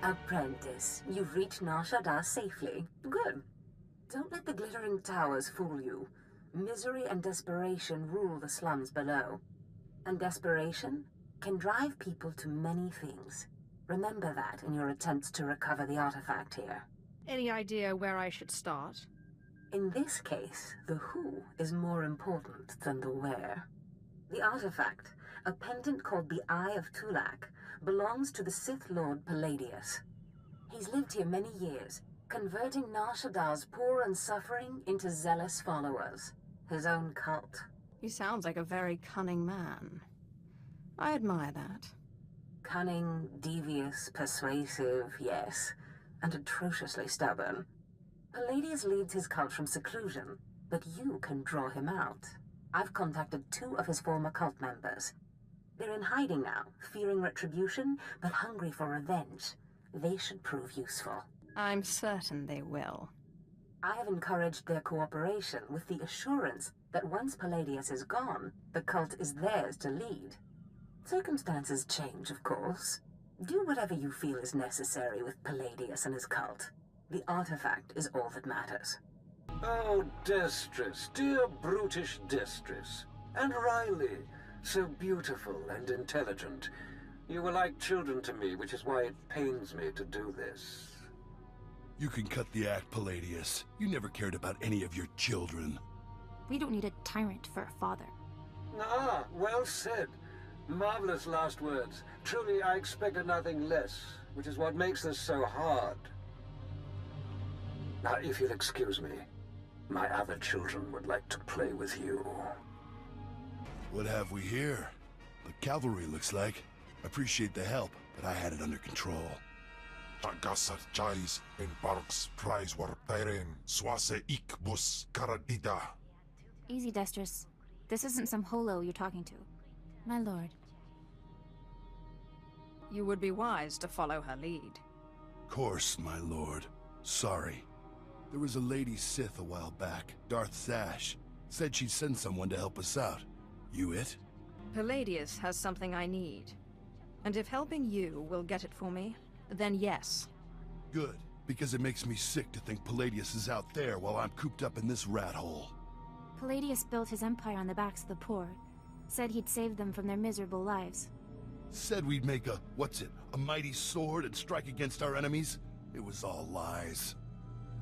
Apprentice, you've reached Nar'Shadda safely. Good. Don't let the glittering towers fool you. Misery and desperation rule the slums below. And desperation can drive people to many things. Remember that in your attempts to recover the artifact here. Any idea where I should start? In this case, the who is more important than the where. The artifact, a pendant called the Eye of Tulak, belongs to the Sith Lord Palladius. He's lived here many years, converting Nar'Shadda's poor and suffering into zealous followers. His own cult. He sounds like a very cunning man. I admire that. Cunning, devious, persuasive, yes, and atrociously stubborn. Palladius leads his cult from seclusion, but you can draw him out. I've contacted 2 of his former cult members. They're in hiding now, fearing retribution, but hungry for revenge. They should prove useful. I'm certain they will. I have encouraged their cooperation with the assurance that once Palladius is gone, the cult is theirs to lead. Circumstances change, of course. Do whatever you feel is necessary with Palladius and his cult. The artifact is all that matters. Oh, Destress, dear brutish Destress. And Riley, so beautiful and intelligent. You were like children to me, which is why it pains me to do this. You can cut the act, Palladius. You never cared about any of your children. We don't need a tyrant for a father. Ah, well said. Marvelous last words. Truly, I expected nothing less, which is what makes this so hard. Now, if you'll excuse me, my other children would like to play with you. What have we here? The cavalry, looks like. Appreciate the help, but I had it under control. Tagasar Charis in Barks Prize war Tyren Swase Ikbus Karadida. Easy, Destress. This isn't some holo you're talking to. My lord. You would be wise to follow her lead. Course, my lord. Sorry. There was a lady Sith a while back, Darth Zash. Said she'd send someone to help us out. You it? Palladius has something I need. And if helping you will get it for me, then yes. Good, because it makes me sick to think Palladius is out there while I'm cooped up in this rat hole. Palladius built his empire on the backs of the poor. Said he'd save them from their miserable lives. Said we'd make a mighty sword and strike against our enemies? It was all lies.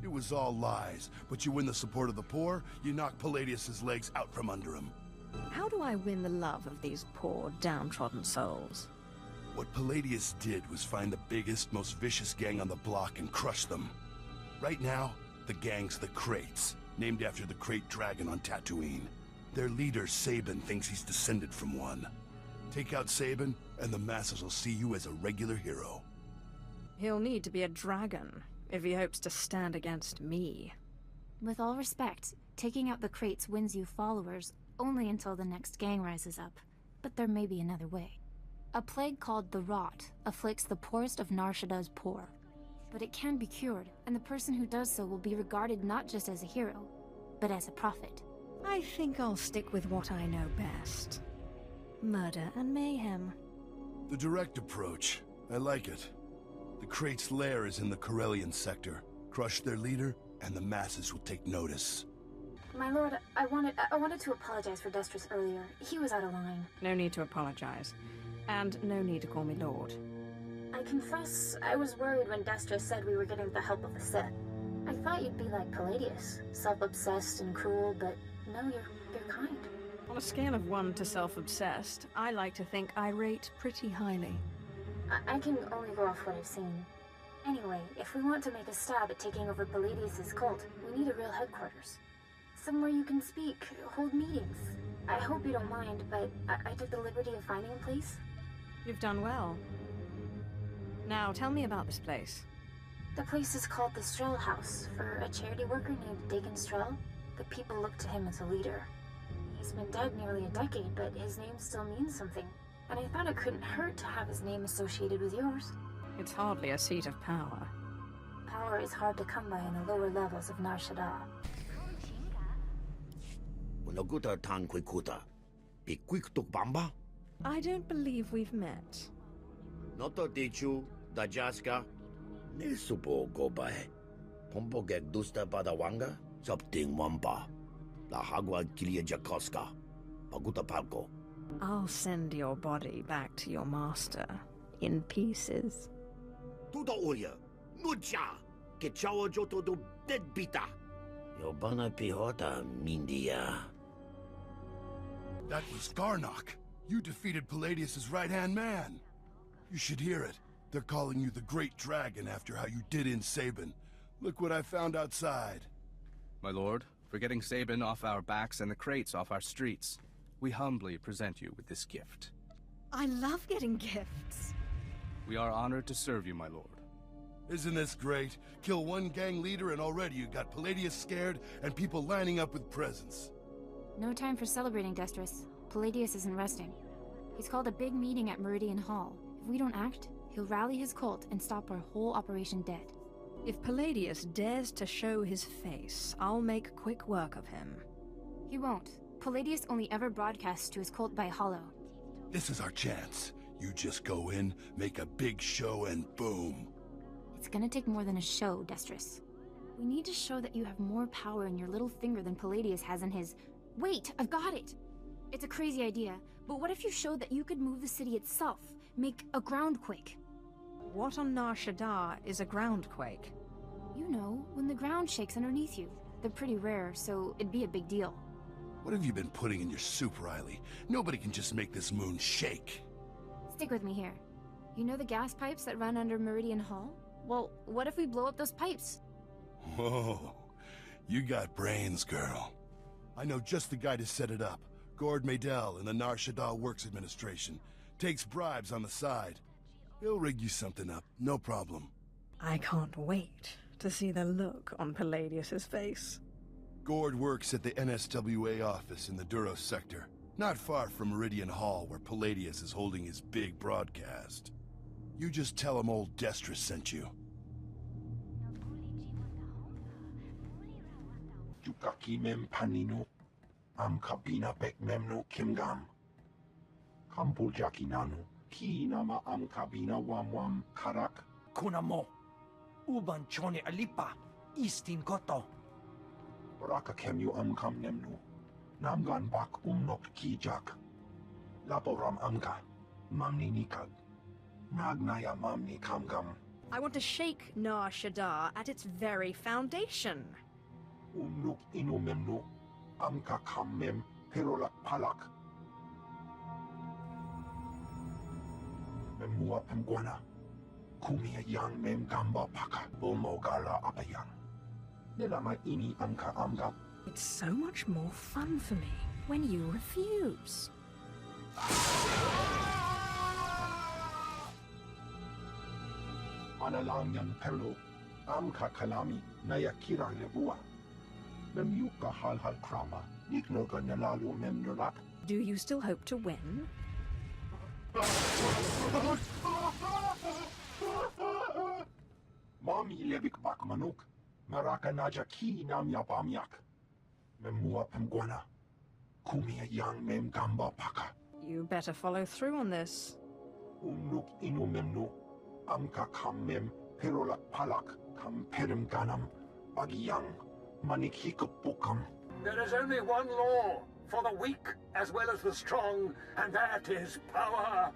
It was all lies, but you win the support of the poor, you knock Palladius's legs out from under him. How do I win the love of these poor, downtrodden souls? What Palladius did was find the biggest, most vicious gang on the block and crush them. Right now, the gang's the Kraits, named after the Krait dragon on Tatooine. Their leader, Sabin, thinks he's descended from one. Take out Sabin, and the masses will see you as a regular hero. He'll need to be a dragon if he hopes to stand against me. With all respect, taking out the Kraits wins you followers only until the next gang rises up. But there may be another way. A plague called the Rot afflicts the poorest of Nar'Shadda's poor. But it can be cured, and the person who does so will be regarded not just as a hero, but as a prophet. I think I'll stick with what I know best. Murder and mayhem. The direct approach. I like it. The Krait's lair is in the Corellian sector. Crush their leader, and the masses will take notice. My lord, I wanted to apologize for Destress earlier. He was out of line. No need to apologize. And no need to call me lord. I confess, I was worried when Destress said we were getting the help of the Sith. I thought you'd be like Palladius, self-obsessed and cruel, but no, you're kind. On a scale of 1 to self-obsessed, I like to think I rate pretty highly. I can only go off what I've seen. Anyway, if we want to make a stab at taking over Palladius' cult, we need a real headquarters. Somewhere you can speak, hold meetings. I hope you don't mind, but I took the liberty of finding a place. You've done well. Now, tell me about this place. The place is called the Strel House, for a charity worker named Dagon Strel. The people look to him as a leader. He's been dead nearly a decade, but his name still means something. And I thought it couldn't hurt to have his name associated with yours. It's hardly a seat of power. Power is hard to come by in the lower levels of Nar'Shadda. I don't believe we've met. Noto Tichu, Dajaska, Nesupo gobae. Pompogek dusta badawanga, subting wamba. La hagwa kilia jakoska. Paguta palco. I'll send your body back to your master in pieces. Tudo uria. Nucha. Que chawa joto do deadbita. Yobana pihota mindia. That was Garnock. You defeated Palladius' right-hand man. You should hear it. They're calling you the Great Dragon after how you did in Sabin. Look what I found outside. My lord, for getting Sabin off our backs and the crates off our streets, we humbly present you with this gift. I love getting gifts. We are honored to serve you, my lord. Isn't this great? Kill one gang leader and already you got Palladius scared and people lining up with presents. No time for celebrating, Destris. Palladius isn't resting. He's called a big meeting at Meridian Hall. If we don't act, he'll rally his cult and stop our whole operation dead. If Palladius dares to show his face, I'll make quick work of him. He won't. Palladius only ever broadcasts to his cult by hollow. This is our chance. You just go in, make a big show, and boom. It's gonna take more than a show, Destris. We need to show that you have more power in your little finger than Palladius has in his... Wait, I've got it! It's a crazy idea, but what if you showed that you could move the city itself? Make a groundquake? What on Nar'Shadda is a groundquake? You know, when the ground shakes underneath you. They're pretty rare, so it'd be a big deal. What have you been putting in your soup, Riley? Nobody can just make this moon shake. Stick with me here. You know the gas pipes that run under Meridian Hall? Well, what if we blow up those pipes? Whoa, you got brains, girl. I know just the guy to set it up. Gord Maydell in the Nar'Shadda Works Administration. Takes bribes on the side. He'll rig you something up, no problem. I can't wait to see the look on Palladius's face. Gord works at the NSWA office in the Duros sector, not far from Meridian Hall where Palladius is holding his big broadcast. You just tell him old Destris sent you. Jukaki mem panino. Am kabina bek memno kimgam. Kampul jakinanu. Ki nama am kabina wam karak. Kunamo. Uban chone alipa. Istin koto. Raka kemyu am kam nemnu. Namgan bak nok kijak. Laporam amka. Mamni nikag. Nagnaya mamni kamgam. I want to shake Nar'Shadda at its very foundation. Nuk inu memnu. Amka kammem perolak palak. Memua pemguana. Kumia yang mem gamba paka. Bomogala apayang. Nelama ini amka amga. It's so much more fun for me when you refuse. Analang yang perlu. Amka kalami nayakira lebua. Memyuka hal krama. Niknoga nalalu memnolak. Do you still hope to win? Mami lebik bak manuk. Maraka naja ki nam yapamyak. Memua pemguana. Kumia yang mem gamba paka. You better follow through on this. Nuk inu memnu. Amka kam mem perolak palak. Kam perim ganam. Bagiyang. Manikikapukam. There is only one law for the weak as well as the strong, and that is power.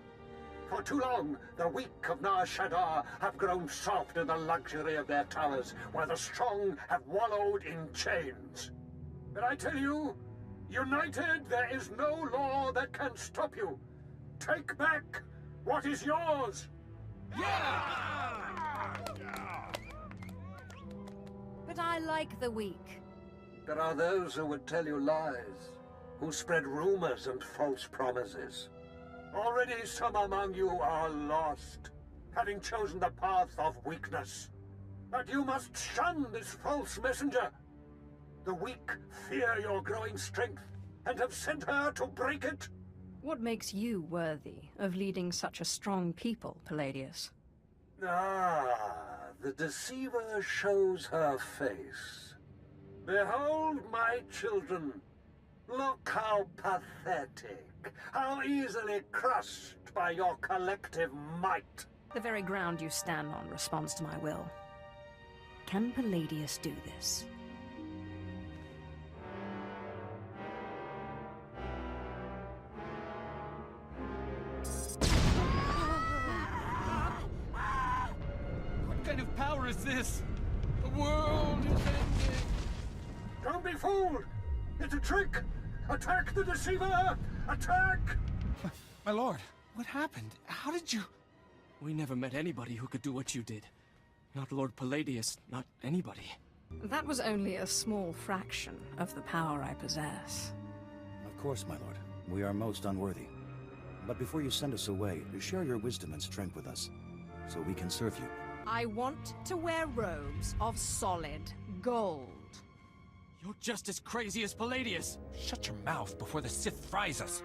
For too long, the weak of Nar'Shadda have grown soft in the luxury of their towers, while the strong have wallowed in chains. But I tell you, united, there is no law that can stop you. Take back what is yours. But I like the weak. There are those who would tell you lies, who spread rumors and false promises. Already some among you are lost, having chosen the path of weakness. But you must shun this false messenger. The weak fear your growing strength, and have sent her to break it. What makes you worthy of leading such a strong people, Palladius? The deceiver shows her face. Behold, my children. Look how pathetic, how easily crushed by your collective might. The very ground you stand on responds to my will. Can Palladius do this? What kind of power is this? The world is ending! Don't be fooled! It's a trick! Attack the deceiver! Attack! My lord, what happened? How did you... We never met anybody who could do what you did. Not Lord Palladius, not anybody. That was only a small fraction of the power I possess. Of course, my lord. We are most unworthy. But before you send us away, share your wisdom and strength with us, so we can serve you. I want to wear robes of solid gold. You're just as crazy as Palladius! Shut your mouth before the Sith fries us!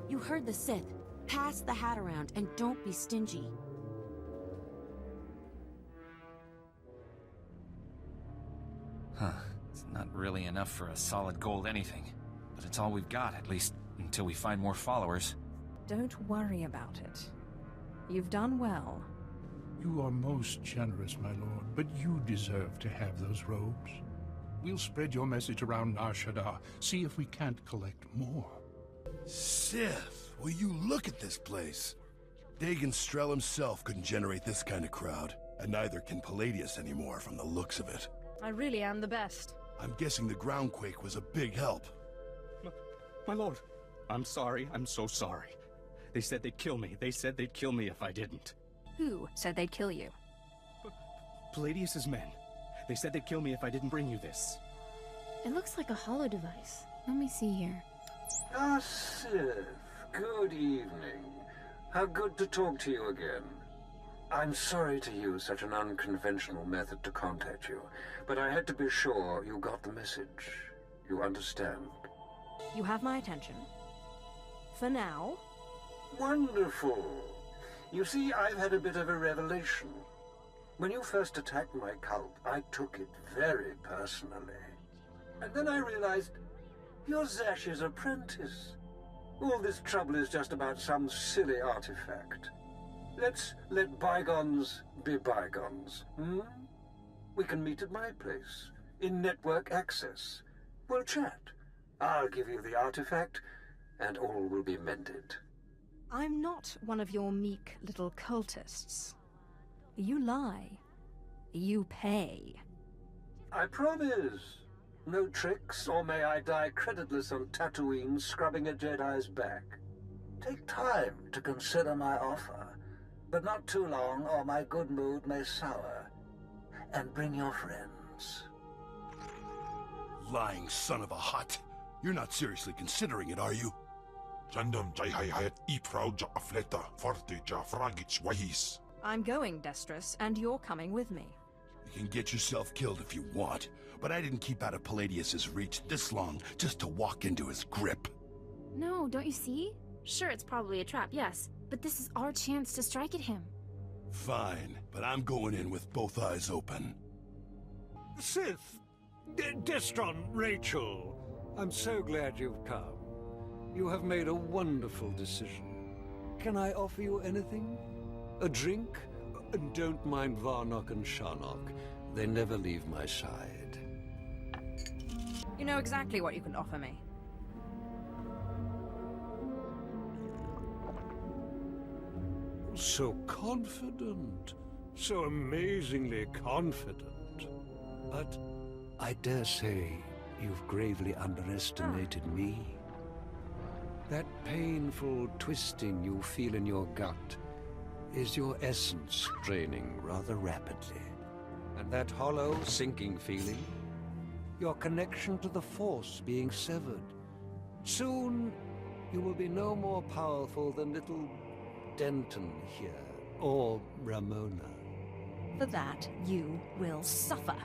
You heard the Sith. Pass the hat around and don't be stingy. Huh. It's not really enough for a solid gold anything. But it's all we've got, at least until we find more followers. Don't worry about it. You've done well. You are most generous, my lord, but you deserve to have those robes. We'll spread your message around Nar'Shadda, see if we can't collect more. Sith, will you look at this place? Dagon Strel himself couldn't generate this kind of crowd, and neither can Palladius anymore from the looks of it. I really am the best. I'm guessing the groundquake was a big help. My lord, I'm sorry. I'm so sorry. They said they'd kill me. They said they'd kill me if I didn't. Who said they'd kill you? Palladius's men. They said they'd kill me if I didn't bring you this. It looks like a holo device. Let me see here. Ah, Sith. Good evening. How good to talk to you again. I'm sorry to use such an unconventional method to contact you, but I had to be sure you got the message. You understand? You have my attention. For now. Wonderful. You see, I've had a bit of a revelation. When you first attacked my cult, I took it very personally. And then I realized you're Zash's apprentice. All this trouble is just about some silly artifact. Let's let bygones be bygones, hmm? We can meet at my place, in network access. We'll chat. I'll give you the artifact, and all will be mended. I'm not one of your meek little cultists. You lie. You pay. I promise. No tricks, or may I die creditless on Tatooine scrubbing a Jedi's back. Take time to consider my offer, but not too long, or my good mood may sour. And bring your friends. Lying son of a hut. You're not seriously considering it, are you? I'm going, Destrus, and you're coming with me. You can get yourself killed if you want, but I didn't keep out of Palladius's reach this long just to walk into his grip. No, don't you see? Sure, it's probably a trap, yes, but this is our chance to strike at him. Fine, but I'm going in with both eyes open. Sith, Destron, Rachel, I'm so glad you've come. You have made a wonderful decision. Can I offer you anything? A drink? And don't mind Varnock and Sharnock. They never leave my side. You know exactly what you can offer me. So confident. So amazingly confident. But I dare say you've gravely underestimated me. That painful twisting you feel in your gut is your essence draining rather rapidly. And that hollow, sinking feeling, your connection to the Force being severed. Soon, you will be no more powerful than little Denton here, or Ramona. For that, you will suffer.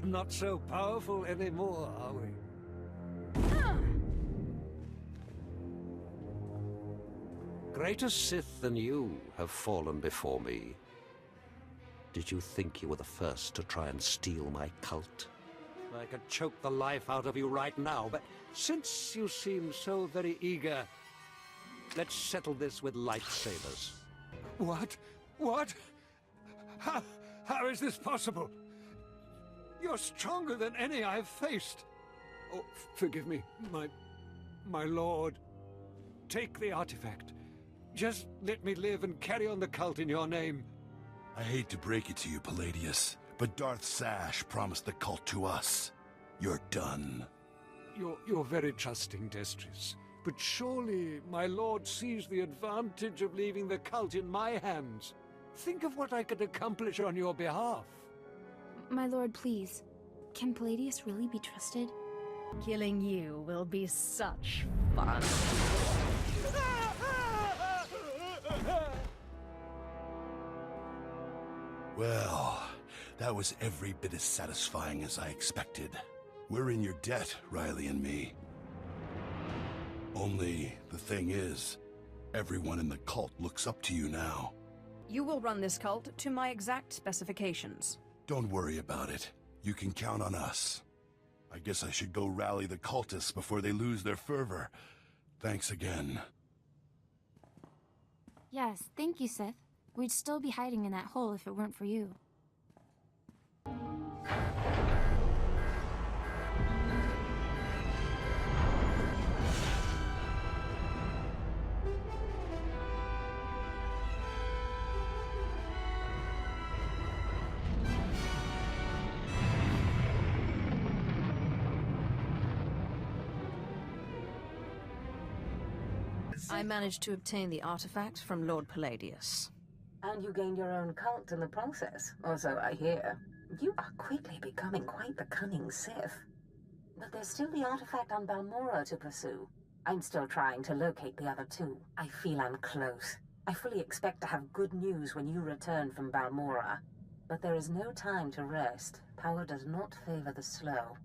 Not so powerful anymore, are we? Greater Sith than you have fallen before me. Did you think you were the first to try and steal my cult? I could choke the life out of you right now, but since you seem so very eager, let's settle this with lightsabers. What? What? How is this possible? You're stronger than any I've faced. Oh, forgive me, my lord. Take the artifact. Just let me live and carry on the cult in your name. I hate to break it to you, Palladius, but Darth Sash promised the cult to us. You're done. You're very trusting, Destris. But surely my lord sees the advantage of leaving the cult in my hands. Think of what I could accomplish on your behalf. My lord, please. Can Palladius really be trusted? Killing you will be such fun. Well, that was every bit as satisfying as I expected. We're in your debt, Riley and me. Only, the thing is, everyone in the cult looks up to you now. You will run this cult to my exact specifications. Don't worry about it. You can count on us. I guess I should go rally the cultists before they lose their fervor. Thanks again. Yes, thank you, Sith. We'd still be hiding in that hole if it weren't for you. I managed to obtain the artifact from Lord Palladius. And you gained your own cult in the process, or so I hear. You are quickly becoming quite the cunning Sith. But there's still the artifact on Balmorra to pursue. I'm still trying to locate the other two. I feel I'm close. I fully expect to have good news when you return from Balmorra. But there is no time to rest. Power does not favor the slow.